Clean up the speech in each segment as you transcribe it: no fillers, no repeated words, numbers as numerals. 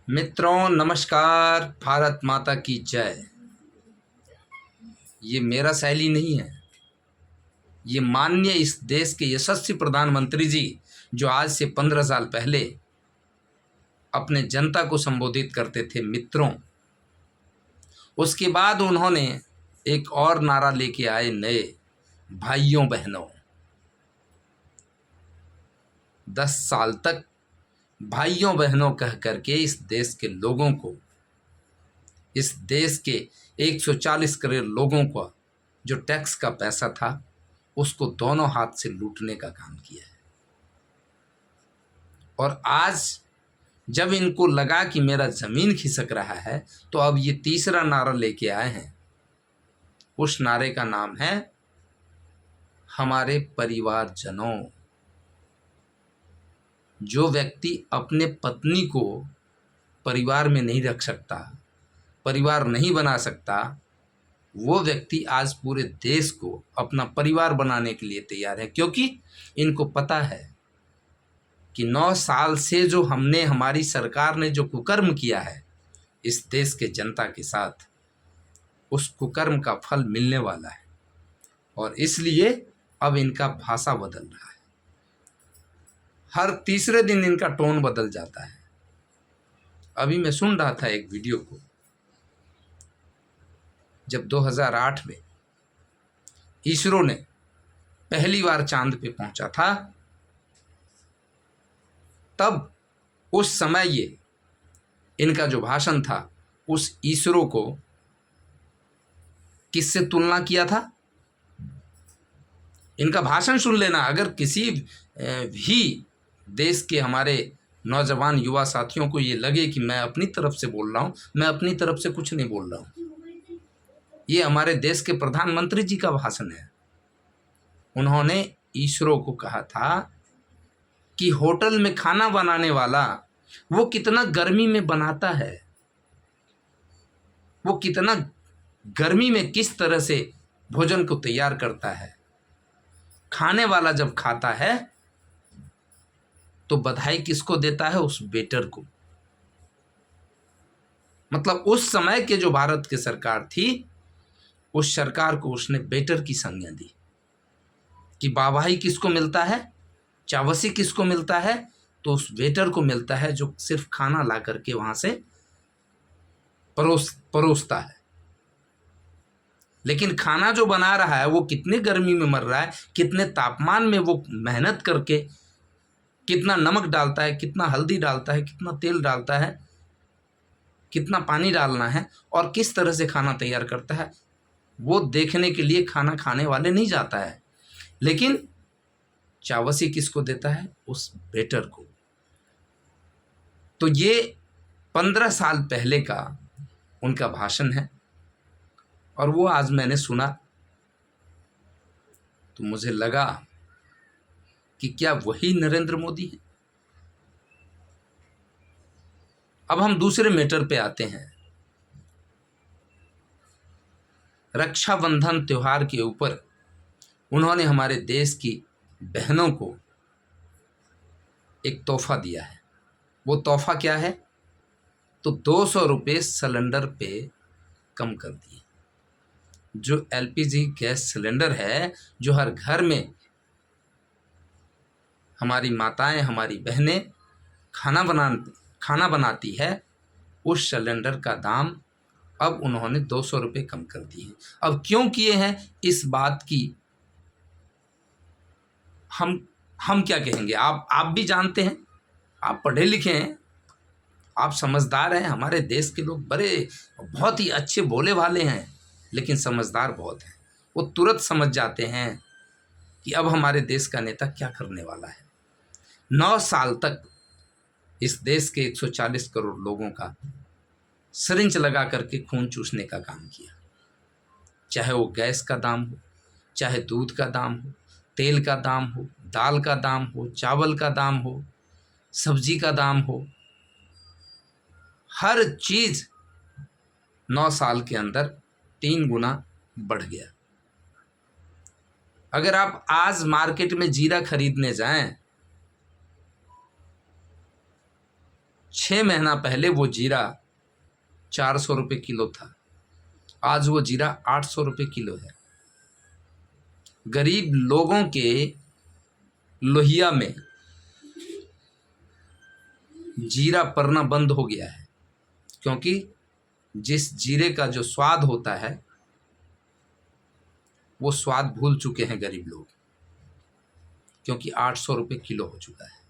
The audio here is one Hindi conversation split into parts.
मित्रों नमस्कार। भारत माता की जय। ये मेरा शैली नहीं है, ये माननीय इस देश के यशस्वी प्रधानमंत्री जी जो आज से 15 साल पहले अपने जनता को संबोधित करते थे मित्रों, उसके बाद उन्होंने एक और नारा लेके आए नए, भाइयों बहनों। 10 साल तक भाइयों बहनों कह करके इस देश के लोगों को, इस देश के 140 करोड़ लोगों को जो टैक्स का पैसा था उसको दोनों हाथ से लूटने का काम किया है। और आज जब इनको लगा कि मेरा जमीन खिसक रहा है तो अब ये तीसरा नारा लेके आए हैं। उस नारे का नाम है हमारे परिवारजनों। जो व्यक्ति अपने पत्नी को परिवार में नहीं रख सकता, परिवार नहीं बना सकता, वो व्यक्ति आज पूरे देश को अपना परिवार बनाने के लिए तैयार है, क्योंकि इनको पता है कि 9 साल से जो हमारी सरकार ने जो कुकर्म किया है इस देश के जनता के साथ, उस कुकर्म का फल मिलने वाला है। और इसलिए अब इनका भाषा बदल रहा है, हर तीसरे दिन इनका टोन बदल जाता है। अभी मैं सुन रहा था एक वीडियो को, जब 2008 में इसरो ने पहली बार चांद पे पहुंचा था, तब उस समय ये इनका जो भाषण था उस इसरो को किससे तुलना किया था। इनका भाषण सुन लेना। अगर किसी भी देश के हमारे नौजवान युवा साथियों को ये लगे कि मैं अपनी तरफ से बोल रहा हूँ, मैं अपनी तरफ से कुछ नहीं बोल रहा हूँ। ये हमारे देश के प्रधानमंत्री जी का भाषण है। उन्होंने इसरो को कहा था कि होटल में खाना बनाने वाला वो कितना गर्मी में बनाता है, वो कितना गर्मी में किस तरह से भोजन को तैयार करता है। खाने वाला जब खाता है तो बधाई किसको देता है? उस वेटर को। मतलब उस समय के जो भारत की सरकार थी, उस सरकार को उसने वेटर की संज्ञा दी कि वाहवाही किसको मिलता है, चावसी किसको मिलता है? तो उस वेटर को मिलता है जो सिर्फ खाना ला करके वहां से परोसता है। लेकिन खाना जो बना रहा है वो कितनी गर्मी में मर रहा है, कितने तापमान में वो मेहनत करके कितना नमक डालता है, कितना हल्दी डालता है, कितना तेल डालता है, कितना पानी डालना है और किस तरह से खाना तैयार करता है, वो देखने के लिए खाना खाने वाले नहीं जाता है। लेकिन चावसी किसको देता है? उस वेटर को। तो ये 15 साल पहले का उनका भाषण है और वो आज मैंने सुना तो मुझे लगा कि क्या वही नरेंद्र मोदी है। अब हम दूसरे मैटर पे आते हैं। रक्षाबंधन त्योहार के ऊपर उन्होंने हमारे देश की बहनों को एक तोहफा दिया है। वो तोहफा क्या है? तो 200 रुपये सिलेंडर पे कम कर दिए। जो एलपीजी गैस सिलेंडर है, जो हर घर में हमारी माताएं, हमारी बहनें खाना बनाती है, उस सिलेंडर का दाम अब उन्होंने 200 रुपये कम कर दिए हैं। अब क्यों किए हैं इस बात की हम क्या कहेंगे? आप भी जानते हैं, आप पढ़े लिखे हैं, आप समझदार हैं। हमारे देश के लोग बहुत ही अच्छे भोले भाले हैं, लेकिन समझदार बहुत हैं। वो तुरंत समझ जाते हैं कि अब हमारे देश का नेता क्या करने वाला है। 9 साल तक इस देश के 140 करोड़ लोगों का सिरिंज लगा करके खून चूसने का काम किया। चाहे वो गैस का दाम हो, चाहे दूध का दाम हो, तेल का दाम हो, दाल का दाम हो, चावल का दाम हो, सब्जी का दाम हो, हर चीज 9 साल के अंदर 3 गुना बढ़ गया। अगर आप आज मार्केट में जीरा खरीदने जाएं, 6 महीना पहले वो जीरा 400 रुपये किलो था, आज वो जीरा 800 रुपये किलो है। गरीब लोगों के लोहिया में जीरा पड़ना बंद हो गया है, क्योंकि जिस जीरे का जो स्वाद होता है वो स्वाद भूल चुके हैं गरीब लोग, क्योंकि 800 रुपये किलो हो चुका है।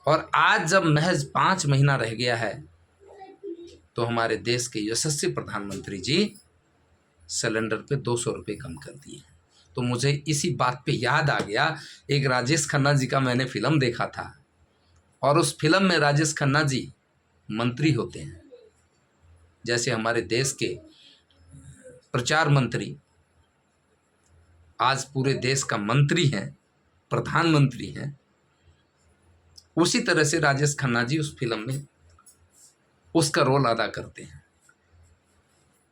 और आज जब महज 5 महीना रह गया है तो हमारे देश के यशस्वी प्रधानमंत्री जी सिलेंडर पे 200 रुपये कम कर दिए। तो मुझे इसी बात पे याद आ गया, एक राजेश खन्ना जी का मैंने फिल्म देखा था, और उस फिल्म में राजेश खन्ना जी मंत्री होते हैं। जैसे हमारे देश के प्रचार मंत्री आज पूरे देश का मंत्री हैं, प्रधानमंत्री हैं, उसी तरह से राजेश खन्ना जी उस फिल्म में उसका रोल अदा करते हैं।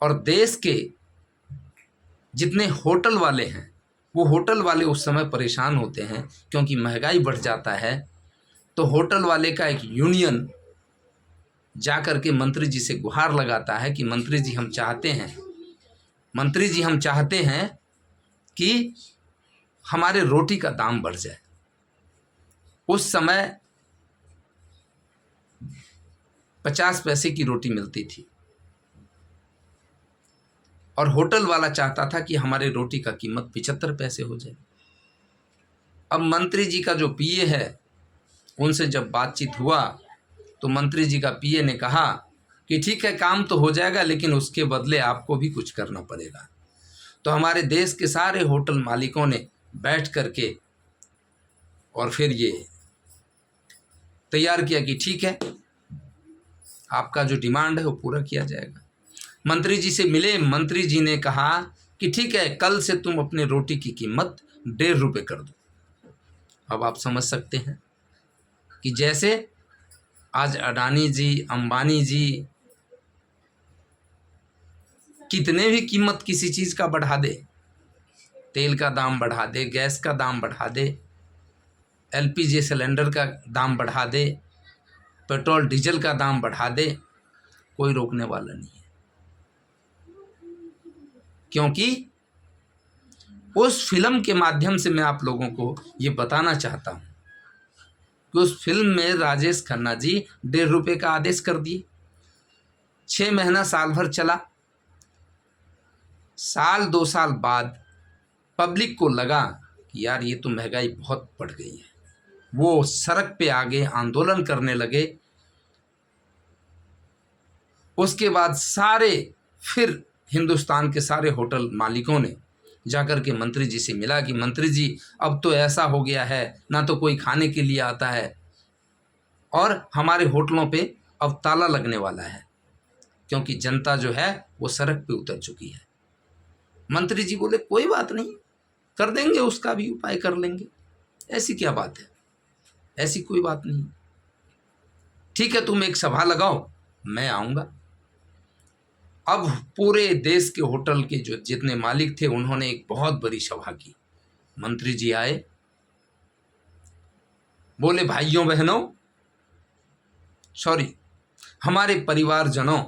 और देश के जितने होटल वाले हैं, वो होटल वाले उस समय परेशान होते हैं, क्योंकि महंगाई बढ़ जाता है। तो होटल वाले का एक यूनियन जा कर के मंत्री जी से गुहार लगाता है कि मंत्री जी हम चाहते हैं कि हमारे रोटी का दाम बढ़ जाए। उस समय 50 पैसे की रोटी मिलती थी, और होटल वाला चाहता था कि हमारे रोटी का कीमत 75 पैसे हो जाए। अब मंत्री जी का जो पीए है, उनसे जब बातचीत हुआ तो मंत्री जी का पीए ने कहा कि ठीक है, काम तो हो जाएगा, लेकिन उसके बदले आपको भी कुछ करना पड़ेगा। तो हमारे देश के सारे होटल मालिकों ने बैठ करके और फिर ये तैयार किया कि ठीक है, आपका जो डिमांड है वो पूरा किया जाएगा। मंत्री जी से मिले, मंत्री जी ने कहा कि ठीक है, कल से तुम अपने रोटी की कीमत 1.5 रुपये कर दो। अब आप समझ सकते हैं कि जैसे आज अडानी जी, अंबानी जी कितने भी कीमत किसी चीज़ का बढ़ा दे, तेल का दाम बढ़ा दे, गैस का दाम बढ़ा दे, एलपीजी सिलेंडर का दाम बढ़ा दे, पेट्रोल डीजल का दाम बढ़ा दे, कोई रोकने वाला नहीं है। क्योंकि उस फिल्म के माध्यम से मैं आप लोगों को ये बताना चाहता हूँ कि उस फिल्म में राजेश खन्ना जी 1.5 रुपये का आदेश कर दिए। 6 महीना साल भर चला। साल 2 साल बाद पब्लिक को लगा कि यार ये तो महंगाई बहुत बढ़ गई है। वो सड़क पे आगे आंदोलन करने लगे। उसके बाद फिर हिंदुस्तान के सारे होटल मालिकों ने जाकर के मंत्री जी से मिला कि मंत्री जी अब तो ऐसा हो गया है, ना तो कोई खाने के लिए आता है, और हमारे होटलों पे अब ताला लगने वाला है, क्योंकि जनता जो है वो सड़क पे उतर चुकी है। मंत्री जी बोले कोई बात नहीं, कर देंगे, उसका भी उपाय कर लेंगे, ऐसी क्या बात है, ऐसी कोई बात नहीं। ठीक है, तुम एक सभा लगाओ, मैं आऊँगा। अब पूरे देश के होटल के जो जितने मालिक थे, उन्होंने एक बहुत बड़ी सभा की। मंत्री जी आए, बोले भाइयों बहनों, हमारे परिवारजनों,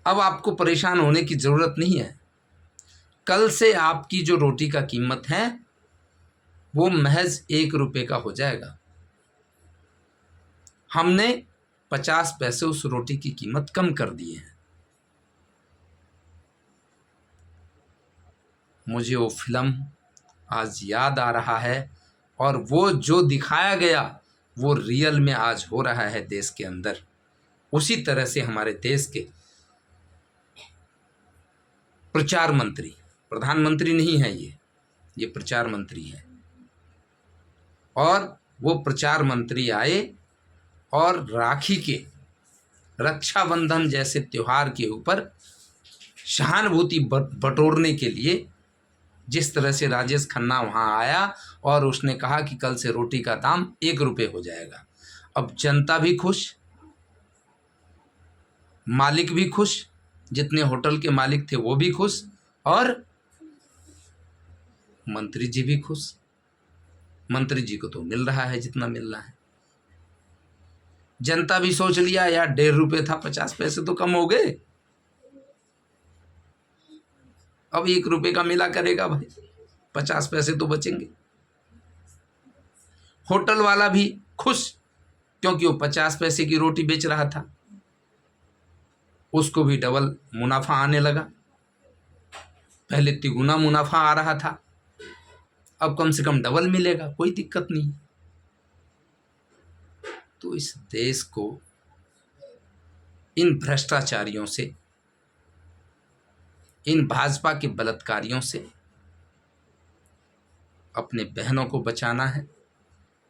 अब आपको परेशान होने की ज़रूरत नहीं है। कल से आपकी जो रोटी का कीमत है वो महज 1 रुपये का हो जाएगा। हमने 50 पैसे उस रोटी की कीमत कम कर दिए हैं। मुझे वो फिल्म आज याद आ रहा है, और वो जो दिखाया गया वो रियल में आज हो रहा है देश के अंदर। उसी तरह से हमारे देश के प्रचार मंत्री, प्रधानमंत्री नहीं है, ये प्रचार मंत्री है, और वो प्रचार मंत्री आए और राखी के, रक्षाबंधन जैसे त्योहार के ऊपर सहानुभूति बटोरने के लिए जिस तरह से राजेश खन्ना वहाँ आया और उसने कहा कि कल से रोटी का दाम 1 रुपये हो जाएगा। अब जनता भी खुश, मालिक भी खुश, जितने होटल के मालिक थे वो भी खुश, और मंत्री जी भी खुश। मंत्री जी को तो मिल रहा है जितना मिल रहा है। जनता भी सोच लिया यार 1.5 रुपये था, 50 पैसे तो कम हो गए, अब 1 रुपये का मिला करेगा भाई, 50 पैसे तो बचेंगे। होटल वाला भी खुश, क्योंकि वो 50 पैसे की रोटी बेच रहा था, उसको भी डबल मुनाफा आने लगा। पहले तिगुना मुनाफा आ रहा था, अब कम से कम डबल मिलेगा, कोई दिक्कत नहीं। तो इस देश को इन भ्रष्टाचारियों से, इन भाजपा के बलात्कारियों से अपने बहनों को बचाना है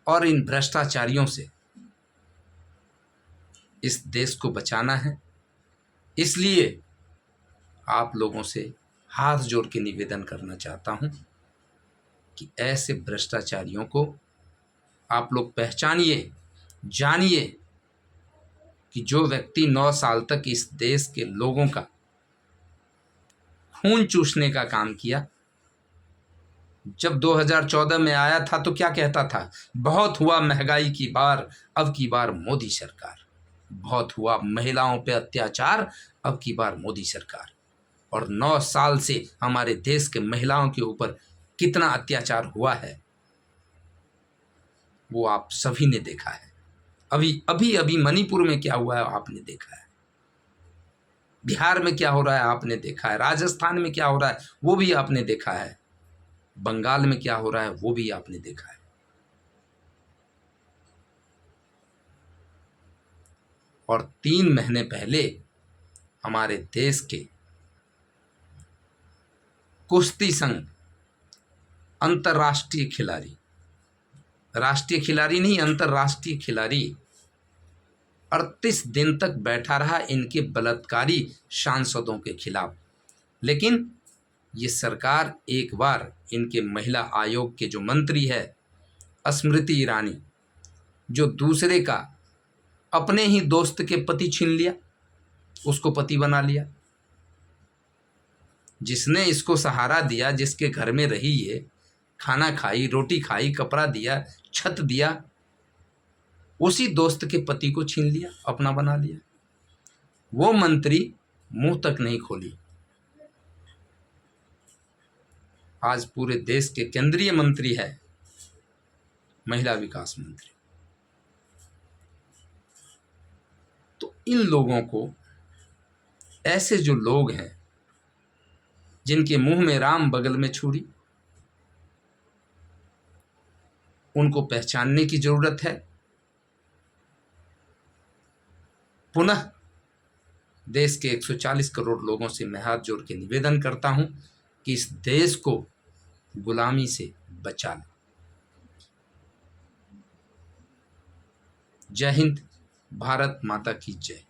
और इन भ्रष्टाचारियों से इस देश को बचाना है। इसलिए आप लोगों से हाथ जोड़ के निवेदन करना चाहता हूं कि ऐसे भ्रष्टाचारियों को आप लोग पहचानिए, जानिए कि जो व्यक्ति 9 साल तक इस देश के लोगों का खून चूसने का काम किया, जब 2014 में आया था तो क्या कहता था, बहुत हुआ महंगाई की बार, अब की बार मोदी सरकार। बहुत हुआ महिलाओं पे अत्याचार, अब की बार मोदी सरकार। और 9 साल से हमारे देश के महिलाओं के ऊपर कितना अत्याचार हुआ है वो आप सभी ने देखा है। अभी मणिपुर में क्या हुआ है आपने देखा है, बिहार में क्या हो रहा है आपने देखा है, राजस्थान में क्या हो रहा है वो भी आपने देखा है, बंगाल में क्या हो रहा है वो भी आपने देखा है। और 3 महीने पहले हमारे देश के कुश्ती संघ अंतर्राष्ट्रीय खिलाड़ी, राष्ट्रीय खिलाड़ी नहीं अंतर्राष्ट्रीय खिलाड़ी 38 दिन तक बैठा रहा इनके बलात्कारी सांसदों के खिलाफ। लेकिन ये सरकार एक बार इनके महिला आयोग के जो मंत्री है स्मृति ईरानी, जो दूसरे का अपने ही दोस्त के पति छीन लिया, उसको पति बना लिया, जिसने इसको सहारा दिया, जिसके घर में रही ये, खाना खाई, रोटी खाई, कपड़ा दिया, छत दिया, उसी दोस्त के पति को छीन लिया, अपना बना लिया। वो मंत्री मुंह तक नहीं खोली। आज पूरे देश के केंद्रीय मंत्री है महिला विकास मंत्री। तो इन लोगों को, ऐसे जो लोग हैं जिनके मुंह में राम बगल में छुरी, उनको पहचानने की जरूरत है। पुनः देश के 140 करोड़ लोगों से मैं हाथ जोड़ के निवेदन करता हूं कि इस देश को गुलामी से बचा लो। जय हिंद, भारत माता की जय।